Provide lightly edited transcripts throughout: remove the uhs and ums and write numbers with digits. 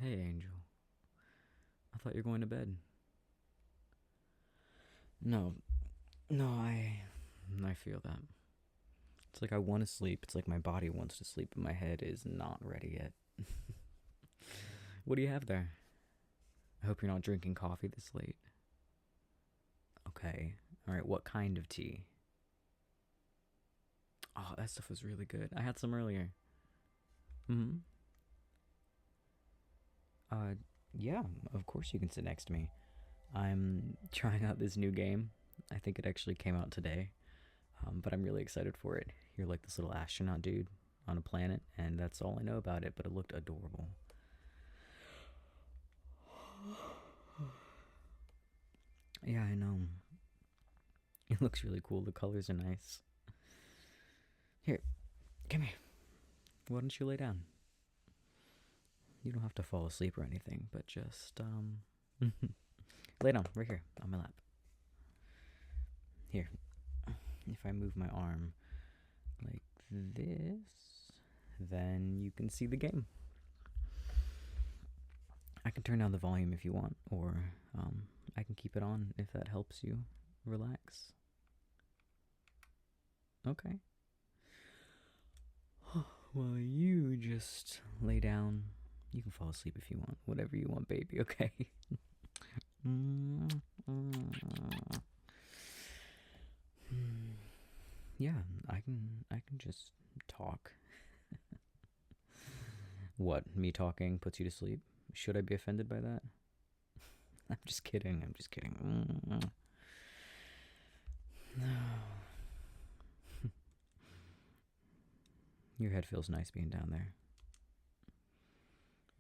Hey, Angel. I thought you were going to bed. No, no, I feel that. It's like I want to sleep. It's like my body wants to sleep, but my head is not ready yet. What do you have there? I hope you're not drinking coffee this late. Okay. All right. What kind of tea? Oh, that stuff was really good. I had some earlier. Hmm. Uh, yeah. Of course you can sit next to me. I'm trying out this new game. I think it actually came out today. But I'm really excited for it. You're like this little astronaut dude on a planet, and that's all I know about it, but it looked adorable. Yeah, I know. It looks really cool. The colors are nice. Here, come here. Why don't you lay down? You don't have to fall asleep or anything, but just, lay down right here on my lap. Here, if I move my arm like this, then you can see the game. I can turn down the volume if you want, or I can keep it on if that helps you relax. Okay. Well, you just lay down. You can fall asleep if you want. Whatever you want, baby, okay? Yeah, I can just talk. What, me talking puts you to sleep? Should I be offended by that? I'm just kidding. I'm just kidding. Your head feels nice being down there.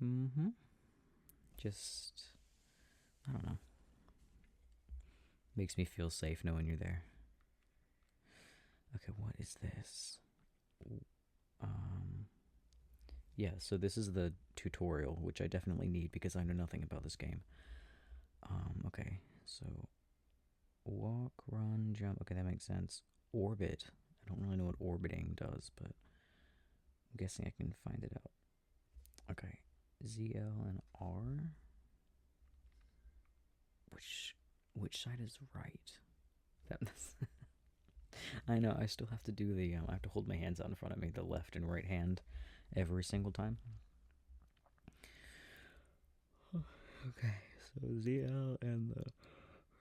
Mm-hmm. Just, I don't know. Makes me feel safe knowing you're there. Okay, what is this? Um, yeah, so this is the tutorial, which I definitely need because I know nothing about this game. Okay, so walk, run, jump. Okay, that makes sense. Orbit. I don't really know what orbiting does, but I'm guessing I can find it out. Okay, ZL and R. Which side is right? That's I know. I still have to do the. I have to hold my hands out in front of me, the left and right hand, every single time. Okay, so ZL and the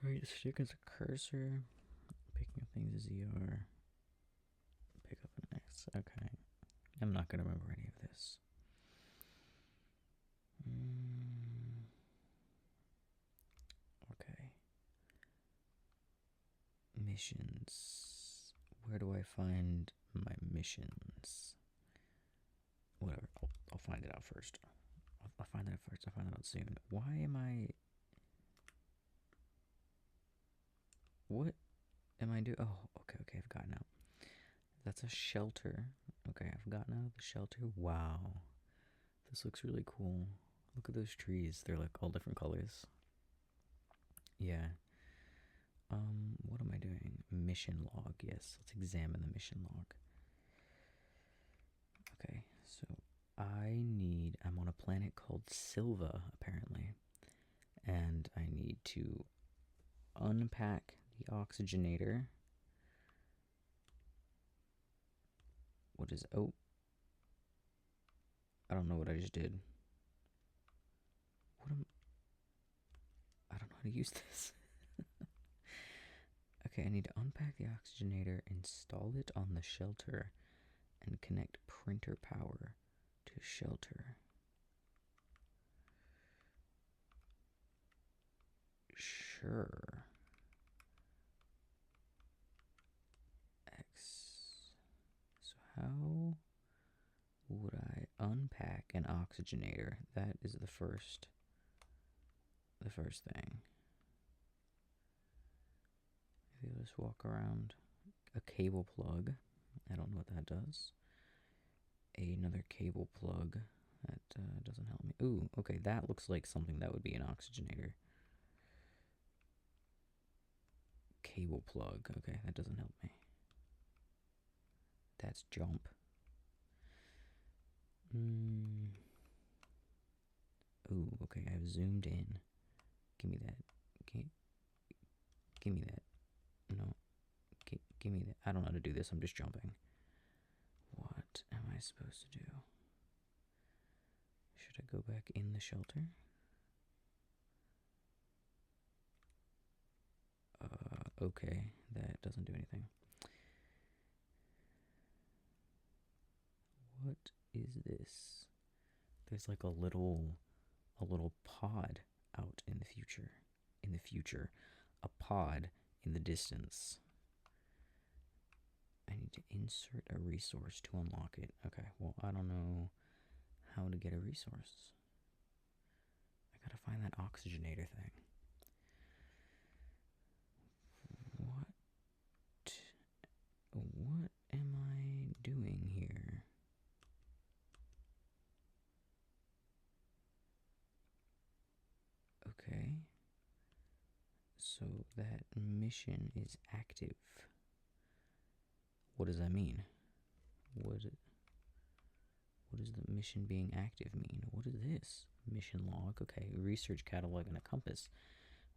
right stick is a cursor. Picking up things is ZR. Pick up an X. Okay. I'm not gonna remember any of this. Okay. Missions. Where do I find my missions? Whatever. I'll find it out first. I'll find that out first. I'll find that out soon. Why am I... What am I doing? Oh, okay, I've gotten out. That's a shelter. Okay, I've gotten out of the shelter. Wow. This looks really cool. Look at those trees. They're like all different colors. Yeah. What am I doing? Mission log. Yes, let's examine the mission log. Okay, so I'm on a planet called Silva, apparently. And I need to unpack the oxygenator. What is, oh, I don't know what I just did. I don't know how to use this. Okay, I need to unpack the oxygenator, install it on the shelter, and connect printer power to shelter. Sure. X. So how would I unpack an oxygenator? That is the first thing. Maybe I'll just walk around. A cable plug. I don't know what that does. Another cable plug. That doesn't help me. Ooh, okay, that looks like something that would be an oxygenator. Cable plug. Okay, that doesn't help me. That's jump. Ooh, okay, I've zoomed in. Give me that. Give me that. No. Give me that. I don't know how to do this. I'm just jumping. What am I supposed to do? Should I go back in the shelter? Okay, that doesn't do anything. What is this? There's like a little pod out in the future. A pod in the distance. I need to insert a resource to unlock it. Okay, well, I don't know how to get a resource. I gotta find that oxygenator thing. What am I doing here? Okay. So that mission is active. What does that mean? What does the mission being active mean? What is this? Mission log. Okay. Research catalog and a compass.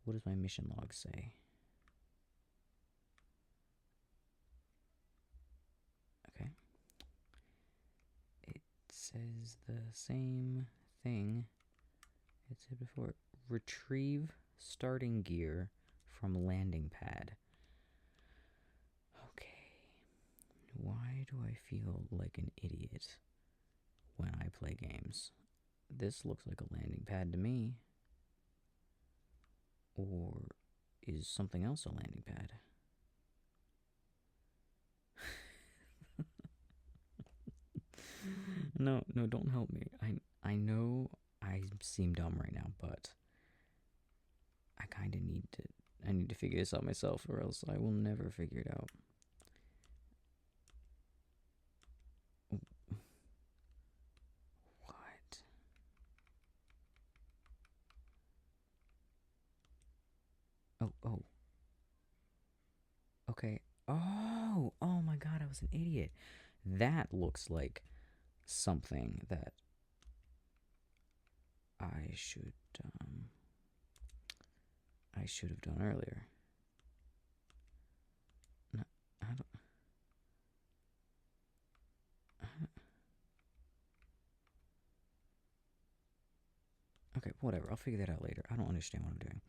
What does my mission log say? Okay. It says the same thing it said before. Retrieve starting gear from landing pad. Okay. Why do I feel like an idiot when I play games? This looks like a landing pad to me. Or is something else a landing pad? No, don't help me. I know I seem dumb right now, but I kind of need to figure this out myself, or else I will never figure it out. What? Oh. Okay. Oh my god, I was an idiot. That looks like something that I should have done earlier. No, I don't. Okay, whatever. I'll figure that out later. I don't understand what I'm doing.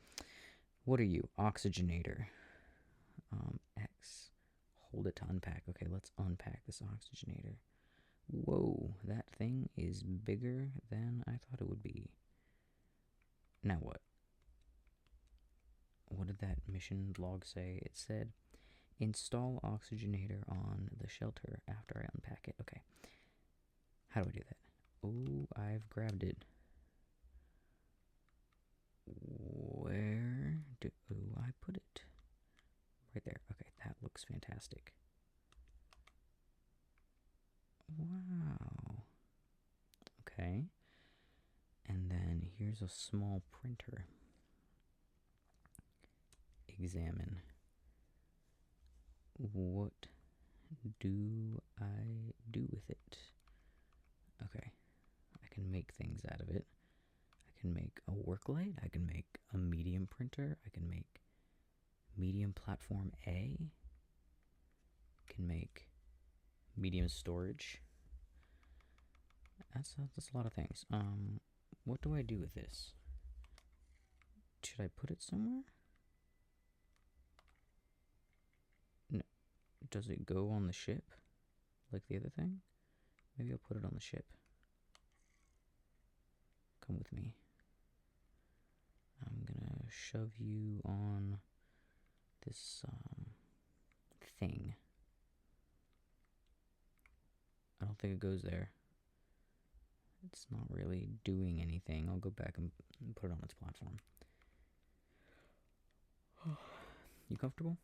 What are you? Oxygenator. X. Hold it to unpack. Okay, let's unpack this oxygenator. Whoa, that thing is bigger than I thought it would be. Now what? What did that mission log say? It said, install oxygenator on the shelter after I unpack it. Okay. How do I do that? Oh, I've grabbed it. Where do I put it? Right there. Okay, that looks fantastic. Wow. Okay. And then here's a small printer. Examine. What do I do with it? Okay. I can make things out of it. I can make a work light. I can make a medium printer. I can make medium platform A. I can make medium storage. That's a lot of things. What do I do with this? Should I put it somewhere? No. Does it go on the ship? Like the other thing? Maybe I'll put it on the ship. Come with me. I'm gonna shove you on this thing. I don't think it goes there. It's not really doing anything. I'll go back and put it on its platform. You comfortable?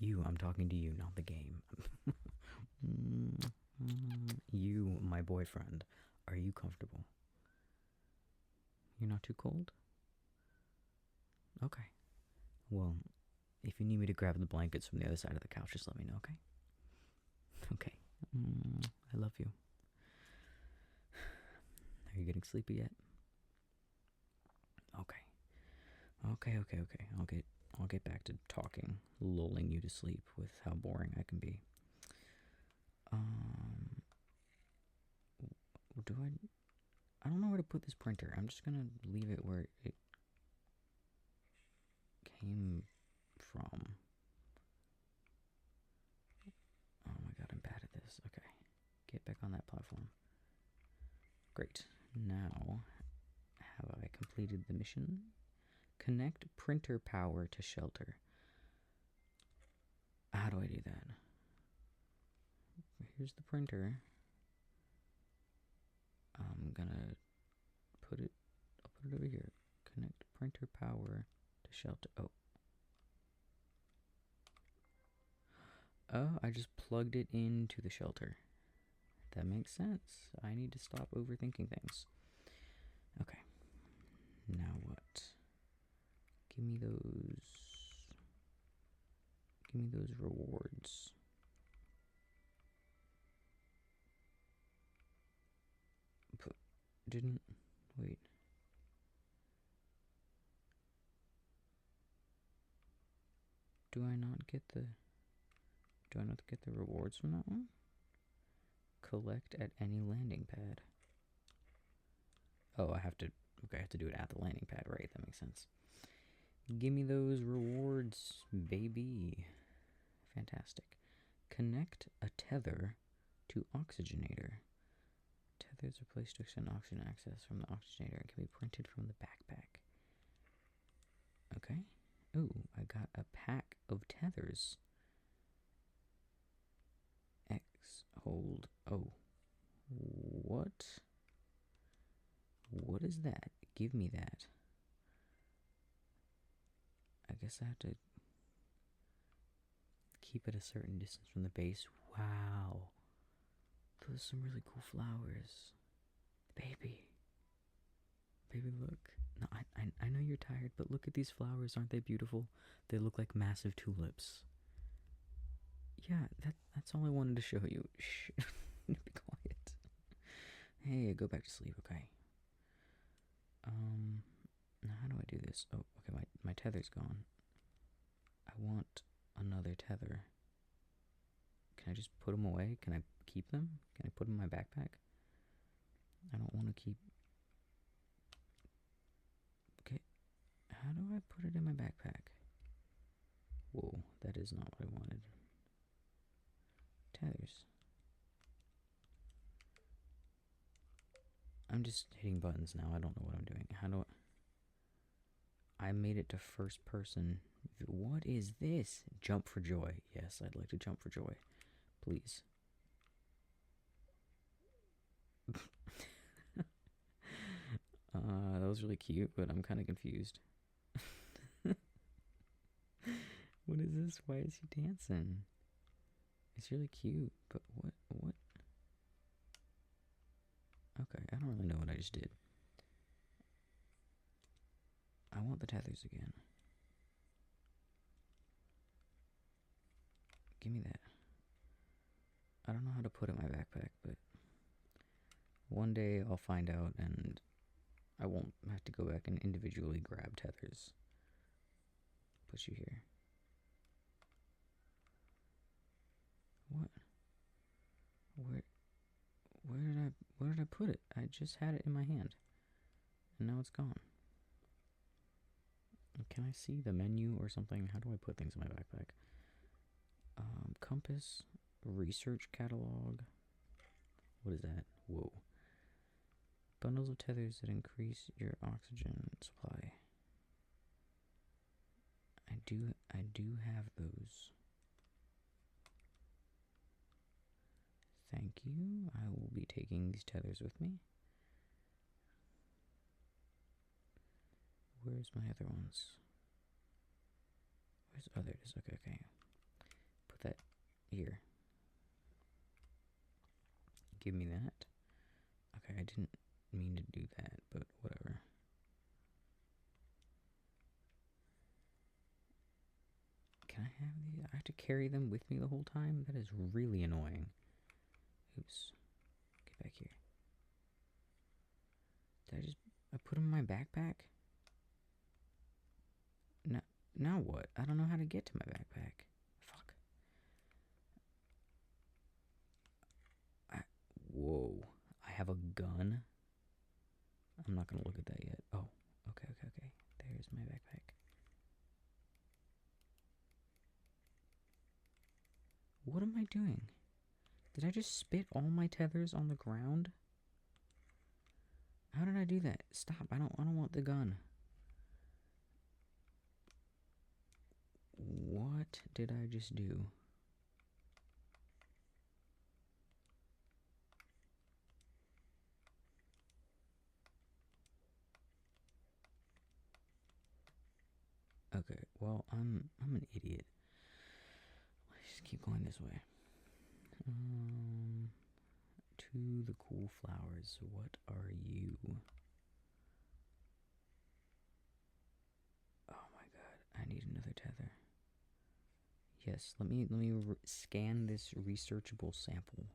You, I'm talking to you, not the game. You, my boyfriend, are you comfortable? You're not too cold? Okay. Well, if you need me to grab the blankets from the other side of the couch, just let me know, okay? Okay. I love you. There you getting sleepy yet? Okay. Okay. I'll get back to talking, lulling you to sleep with how boring I can be. I don't know where to put this printer. I'm just gonna leave it where it came from. Oh my god, I'm bad at this. Okay. Get back on that platform. Great. Now, have I completed the mission? Connect printer power to shelter. How do I do that? Here's the printer. I'm gonna I'll put it over here. Connect printer power to shelter. Oh, I just plugged it into the shelter. That makes sense. I need to stop overthinking things. Okay. Now what? Give me those rewards. Wait. Do I not get the rewards from that one? Collect at any landing pad. Oh, I have to do it at the landing pad, right? That makes sense. Give me those rewards, baby. Fantastic. Connect a tether to oxygenator. Tethers are placed to extend oxygen access from the oxygenator and can be printed from the backpack. Okay. Ooh, I got a pack of tethers. X, hold, oh. What? What is that? Give me that. I guess I have to keep it a certain distance from the base. Wow. Those are some really cool flowers. Baby, look. No, I know you're tired, but look at these flowers. Aren't they beautiful? They look like massive tulips. Yeah, that's all I wanted to show you. Shh. Be quiet. Hey, go back to sleep, okay? Now how do I do this? Oh, okay, my tether's gone. I want another tether. Can I just put them away? Can I keep them? Can I put them in my backpack? I don't want to keep... Okay, how do I put it in my backpack? Whoa, that is not what I wanted. Tethers. I'm just hitting buttons now. I don't know what I'm doing. How do I made it to first person. What is this? Jump for joy. Yes, I'd like to jump for joy. Please. That was really cute, but I'm kind of confused. What is this? Why is he dancing? It's really cute, but what? Okay, I don't really know what I just did. I want the tethers again. Give me that. I don't know how to put it in my backpack, but one day I'll find out and I won't have to go back and individually grab tethers. Put you here. What? Where did I put it? I just had it in my hand. And now it's gone. Can I see the menu or something? How do I put things in my backpack? Compass, research catalog. What is that? Whoa. Bundles of tethers that increase your oxygen supply. I do have those. Thank you. I will be taking these tethers with me. Where's my other ones? Oh, there it is. Okay. Put that here. Give me that. Okay, I didn't mean to do that, but whatever. Can I have these? I have to carry them with me the whole time? That is really annoying. Oops. Get back here. put them in my backpack? No, now what? I don't know how to get to my backpack. Fuck. Whoa. I have a gun? I'm not gonna look at that yet. Oh, okay. There's my backpack. What am I doing? Did I just spit all my tethers on the ground? How did I do that? Stop. I don't want the gun. What did I just do? Okay, well, I'm an idiot. Let's just keep going this way. To the cool flowers. What are you? Oh my god, I need another tether. Yes, let me scan this researchable sample.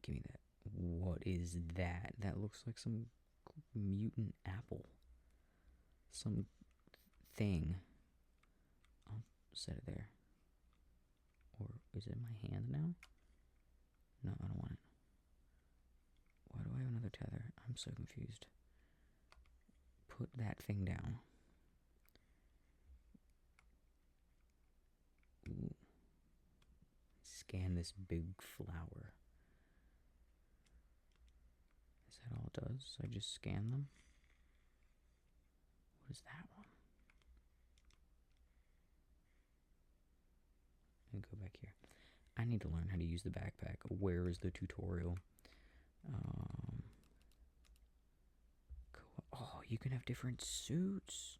Give me that. What is that? That looks like some mutant apple. Some thing. I'll set it there. Or is it in my hand now? No, I don't want it. Why do I have another tether? I'm so confused. Put that thing down. Ooh. Scan this big flower. Is that all it does? I just scan them? What is that one? Let me go back here. I need to learn how to use the backpack. Where is the tutorial? Oh, you can have different suits.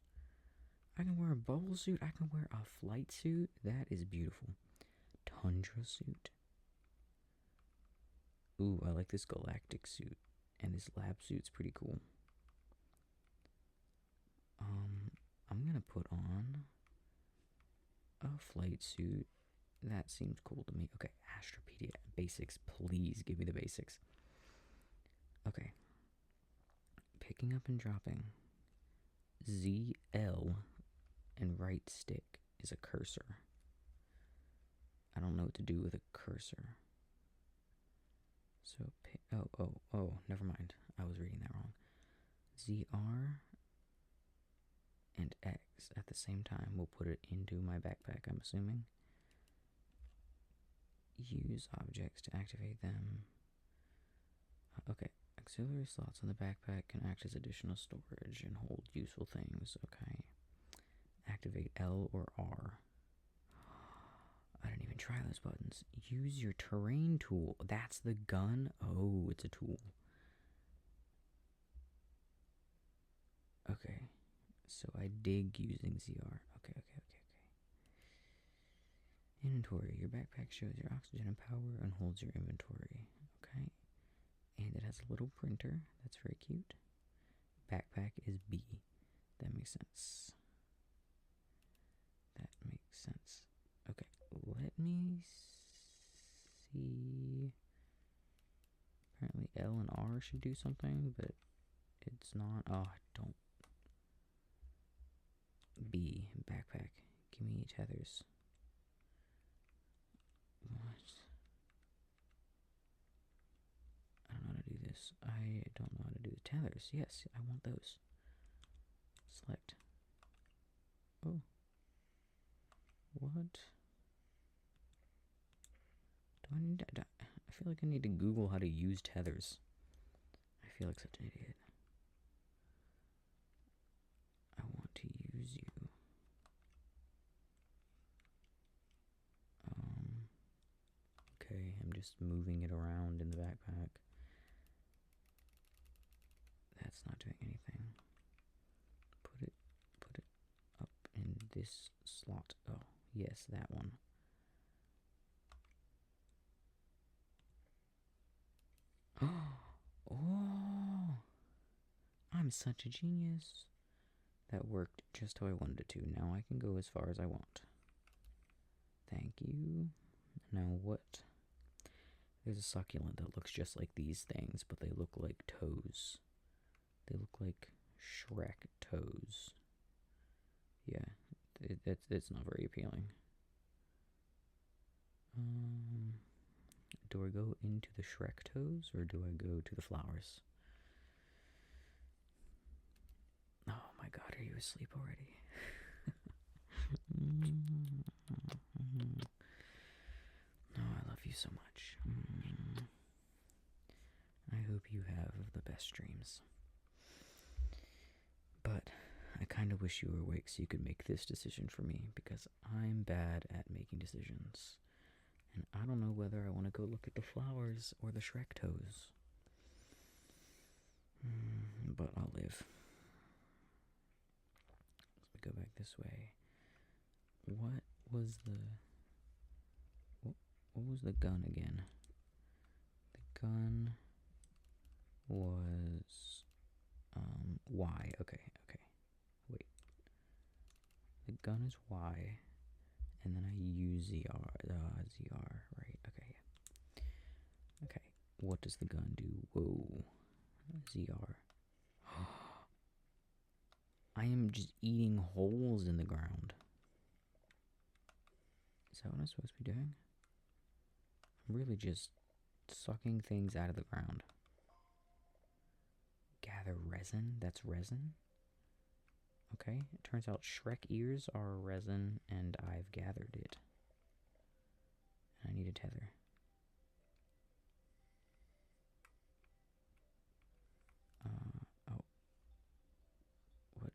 I can wear a bubble suit. I can wear a flight suit. That is beautiful. Tundra suit. Ooh, I like this galactic suit. And this lab suit's pretty cool. I'm gonna put on a flight suit. That seems cool to me. Okay, Astropedia. Basics. Please give me the basics. Okay. Picking up and dropping. ZL and right stick is a cursor. I don't know what to do with a cursor. So, oh, never mind. I was reading that wrong. ZR and X at the same time. We'll put it into my backpack, I'm assuming. Use objects to activate them. Okay. Auxiliary slots on the backpack can act as additional storage and hold useful things. Okay. Activate L or R. I didn't even try those buttons. Use your terrain tool. That's the gun? Oh, it's a tool. Okay. So I dig using ZR. Okay. Inventory. Your backpack shows your oxygen and power and holds your inventory. Okay. And it has a little printer. That's very cute. Backpack is B. That makes sense. Okay, let me see. Apparently L and R should do something, but it's not. Oh, don't. B, backpack. Give me tethers. What? I don't know how to do this. I don't know how to do the tethers. Yes, I want those. Select. Oh. What? Do I need to... I feel like I need to Google how to use tethers. I feel like such an idiot. I want to use you. Okay, I'm just moving it around in the backpack. That's not doing anything. Put it up in this slot. Oh, yes, that one. Oh, I'm such a genius. That worked just how I wanted it to. Now I can go as far as I want. Thank you. Now what? There's a succulent that looks just like these things, but they look like toes. They look like Shrek toes. Yeah, it's not very appealing. Do I go into the Shrek toes or do I go to the flowers? Oh my god, are you asleep already? Oh, I love you so much. I hope you have the best dreams. But I kind of wish you were awake so you could make this decision for me, because I'm bad at making decisions. And I don't know whether I want to go look at the flowers or the Shrek toes. But I'll live. Let me go back this way. What was the gun again? The gun was Y. Okay. Wait. The gun is Y, and then I use ZR. ZR, right? Okay. Yeah. Okay. What does the gun do? Whoa. ZR. I am just eating holes in the ground. Is that what I'm supposed to be doing? I'm really just sucking things out of the ground. Gather resin? That's resin? Okay, it turns out Shrek ears are resin, and I've gathered it. I need a tether. Oh. What?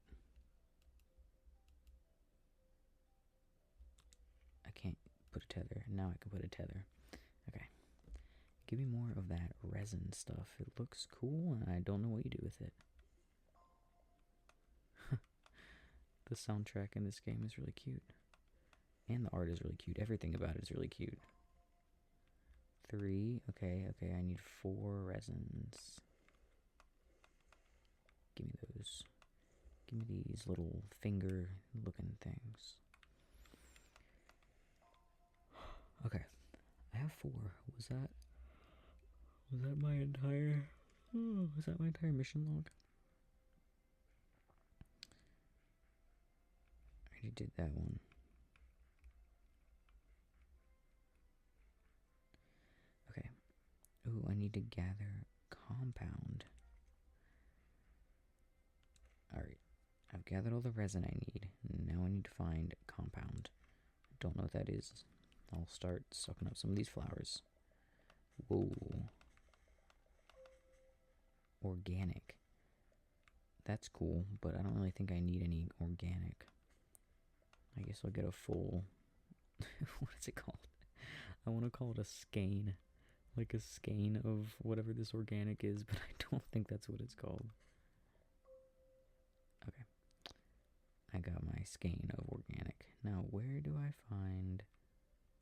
I can't put a tether. Now I can put a tether. Okay. Give me more of that resin stuff. It looks cool, and I don't know what you do with it. The soundtrack in this game is really cute. And the art is really cute. Everything about it is really cute. 3. Okay, I need 4 resins. Give me those. Give me these little finger-looking things. Okay, I have 4. Was that my entire... Oh, was that my entire mission log? I already did that one. Okay. Ooh, I need to gather compound. Alright. I've gathered all the resin I need. Now I need to find compound. Don't know what that is. I'll start sucking up some of these flowers. Whoa. Organic. That's cool, but I don't really think I need any organic. I guess I'll get a full... what is it called? I want to call it a skein. Like a skein of whatever this organic is, but I don't think that's what it's called. Okay. I got my skein of organic. Now, where do I find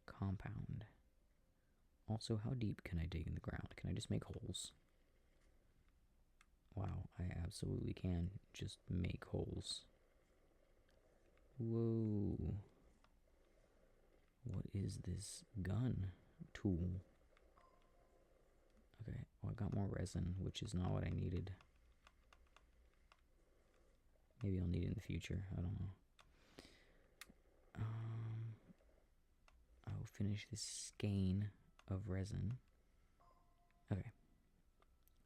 compound? Also, how deep can I dig in the ground? Can I just make holes? Wow, I absolutely can just make holes. Whoa. What is this gun tool? Okay, well, I got more resin, which is not what I needed. Maybe I'll need it in the future. I don't know. I'll finish this skein of resin. Okay.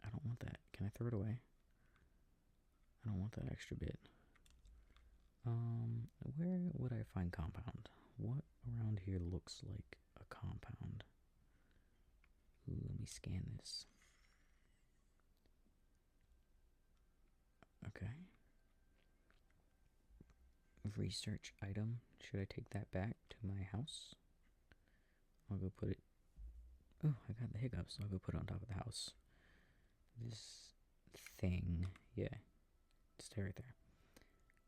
I don't want that. Can I throw it away? I don't want that extra bit. Where would I find compound? What around here looks like a compound? Ooh, let me scan this. Okay. Research item. Should I take that back to my house? I'll go put it... Oh, I got the hiccups. I'll go put it on top of the house. This thing. Yeah. Stay right there.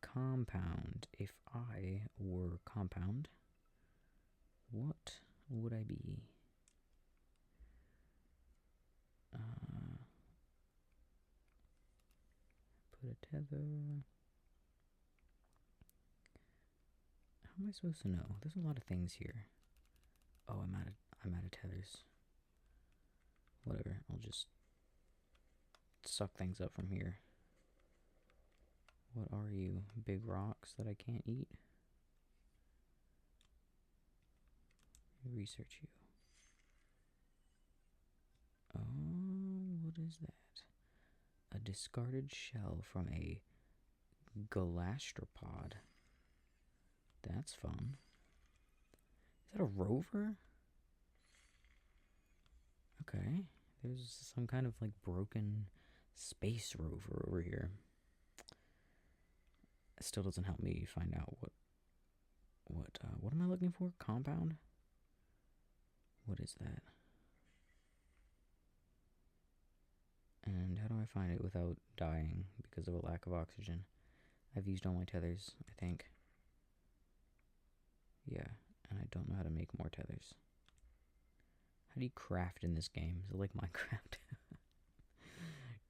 Compound. If I were compound, what would I be? Put a tether. How am I supposed to know? There's a lot of things here. Oh, I'm out of tethers. Whatever, I'll just suck things up from here. What are you? Big rocks that I can't eat? Research you. Oh, what is that? A discarded shell from a galastropod. That's fun. Is that a rover? Okay. There's some kind of like broken space rover over here. It still doesn't help me find out what am I looking for? Compound? What is that? And how do I find it without dying because of a lack of oxygen? I've used all my tethers, I think. Yeah, and I don't know how to make more tethers. How do you craft in this game? Is it like Minecraft?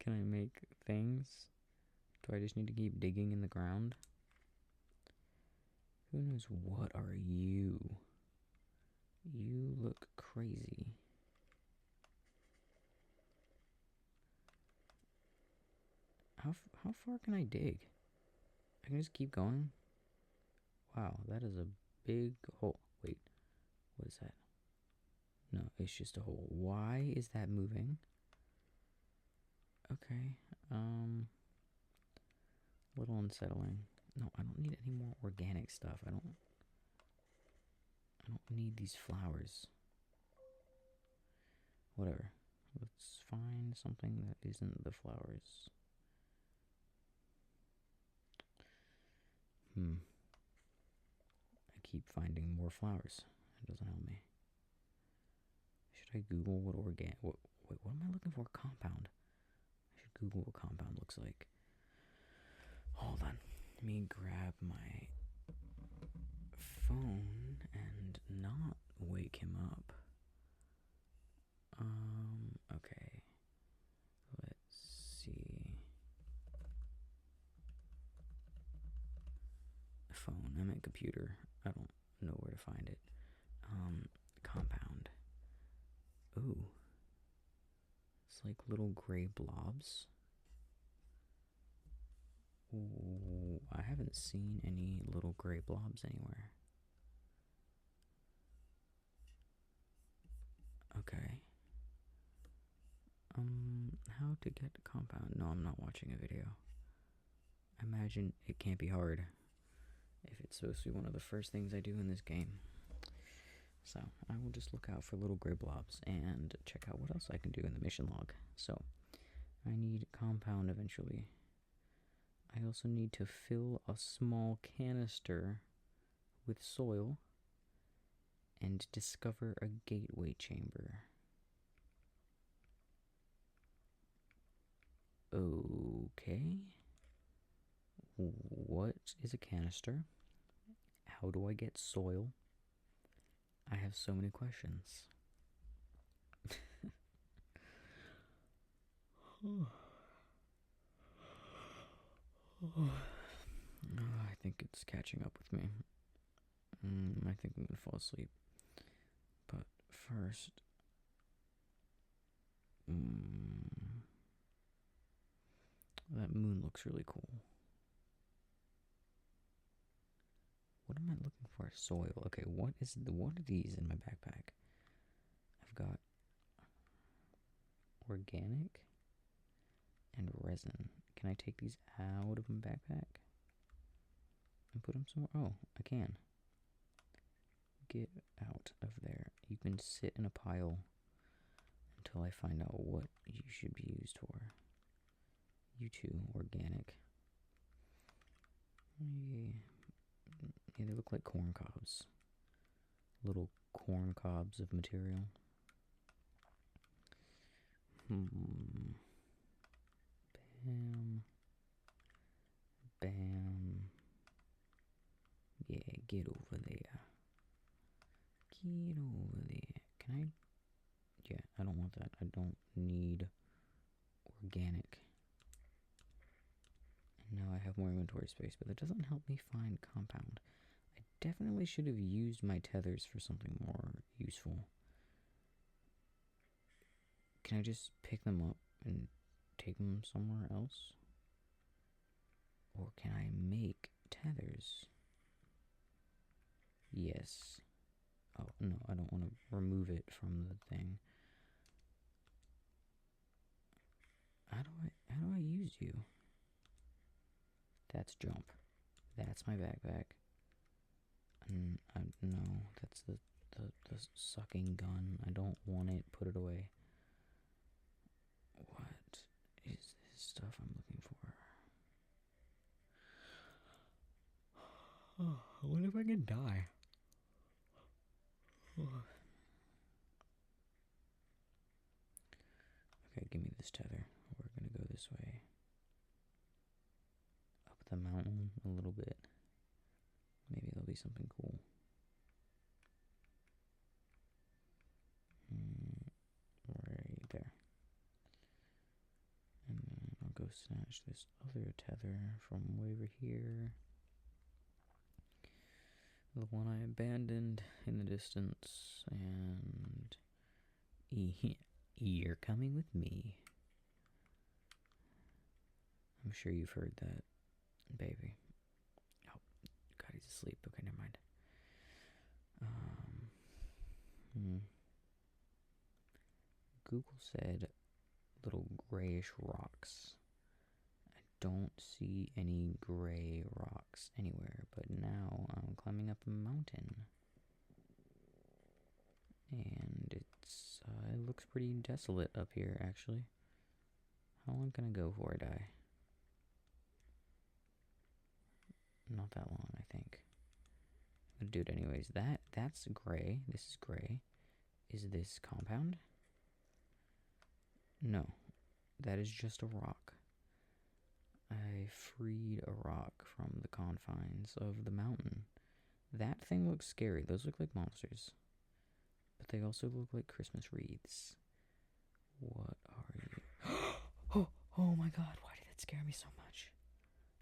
Can I make things? Do I just need to keep digging in the ground? Who knows what are you? You look crazy. How far can I dig? I can just keep going? Wow, that is a big hole. Wait, what is that? No, it's just a hole. Why is that moving? Okay, a little unsettling. No, I don't need any more organic stuff. I don't need these flowers. Whatever. Let's find something that isn't the flowers. I keep finding more flowers. It doesn't help me. Should I Google what wait, what am I looking for? Compound. I should Google what compound looks like. Hold on. Let me grab my phone and not wake him up. Okay. Let's see. Phone. I meant computer. I don't know where to find it. Compound. Ooh. It's like little gray blobs. Ooh, I haven't seen any little gray blobs anywhere. Okay. How to get a compound? No, I'm not watching a video. I imagine it can't be hard if it's supposed to be one of the first things I do in this game. So I will just look out for little gray blobs and check out what else I can do in the mission log. So I need compound eventually. I also need to fill a small canister with soil and discover a gateway chamber. Okay. What is a canister? How do I get soil? I have so many questions. I think it's catching up with me. I think I'm gonna fall asleep. But first, that moon looks really cool. What am I looking for? Soil. Okay, what are these in my backpack? I've got organic and resin. Can I take these out of my backpack and put them somewhere? Oh, I can. Get out of there. You can sit in a pile until I find out what you should be used for. You too, organic. Yeah, they look like corn cobs. Little corn cobs of material. Bam. Bam. Yeah, get over there. Get over there. Can I? Yeah, I don't want that. I don't need organic. And now I have more inventory space, but that doesn't help me find compound. I definitely should have used my tethers for something more useful. Can I just pick them up and take them somewhere else? Or can I make tethers? Yes. Oh, no, I don't want to remove it from the thing. How do I use you? That's jump. That's my backpack. No, that's the sucking gun. I don't want it. Put it away. What is this stuff I'm looking for? Oh, I wonder if I can die. Oh. Okay, give me this tether. We're gonna go this way. Up the mountain a little bit. Maybe there'll be something cool. Right there. And then I'll go snatch this other tether from way over here. The one I abandoned in the distance, and you're coming with me. I'm sure you've heard that, baby. Oh, God, he's asleep. Okay, never mind. Google said little grayish rocks. I don't see any gray rocks anywhere, but now I'm climbing up a mountain. And it looks pretty desolate up here, actually. How long can I go before I die? Not that long, I think. I'm gonna do it anyways. That's gray. This is gray. Is this compound? No. That is just a rock. I freed a rock from the confines of the mountain. That thing looks scary. Those look like monsters. But they also look like Christmas wreaths. What are you? Oh my God, why did that scare me so much?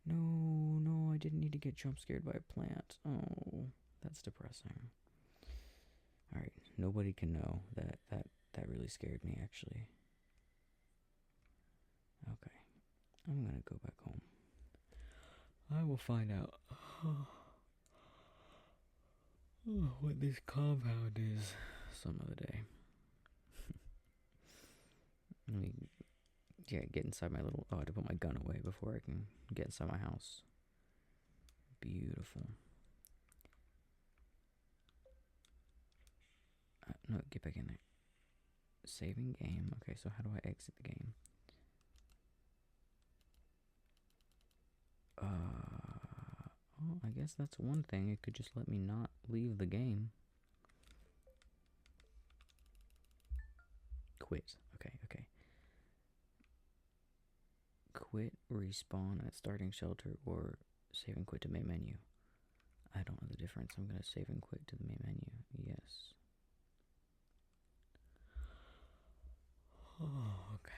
No, I didn't need to get jump scared by a plant. Oh, that's depressing. Alright, nobody can know that really scared me, actually. Okay, I'm gonna go back home. I will find out what this compound is some other day. Let me get inside my little... Oh, I had to put my gun away before I can get inside my house. Beautiful. No, get back in there. Saving game. Okay, so how do I exit the game? Oh, I guess that's one thing. It could just let me not leave the game. Quit. Okay. Quit, respawn at starting shelter, or save and quit to main menu. I don't know the difference. I'm gonna save and quit to the main menu. Yes. Oh, okay.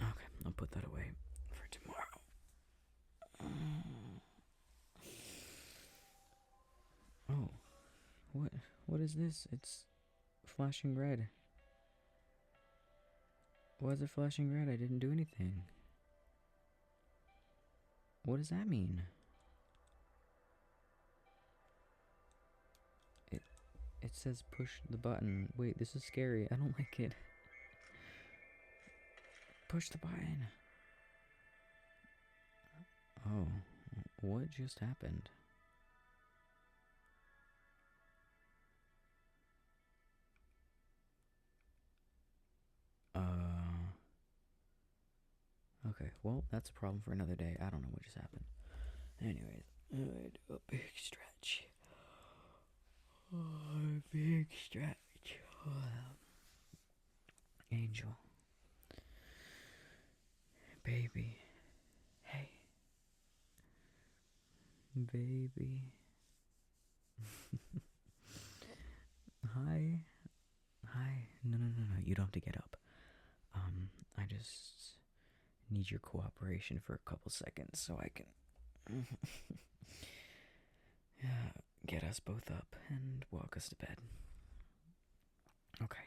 Okay, I'll put that away for tomorrow. Oh, what is this? It's flashing red. Why is it flashing red? I didn't do anything. What does that mean? It says push the button. Wait, this is scary. I don't like it. Push the button. Oh, what just happened? Okay, well, that's a problem for another day. I don't know what just happened. Anyways, I do a big stretch. Oh, a big stretch. Angel. Baby. Hey. Baby. Hi. No. You don't have to get up. I just need your cooperation for a couple seconds so I can get us both up and walk us to bed. Okay.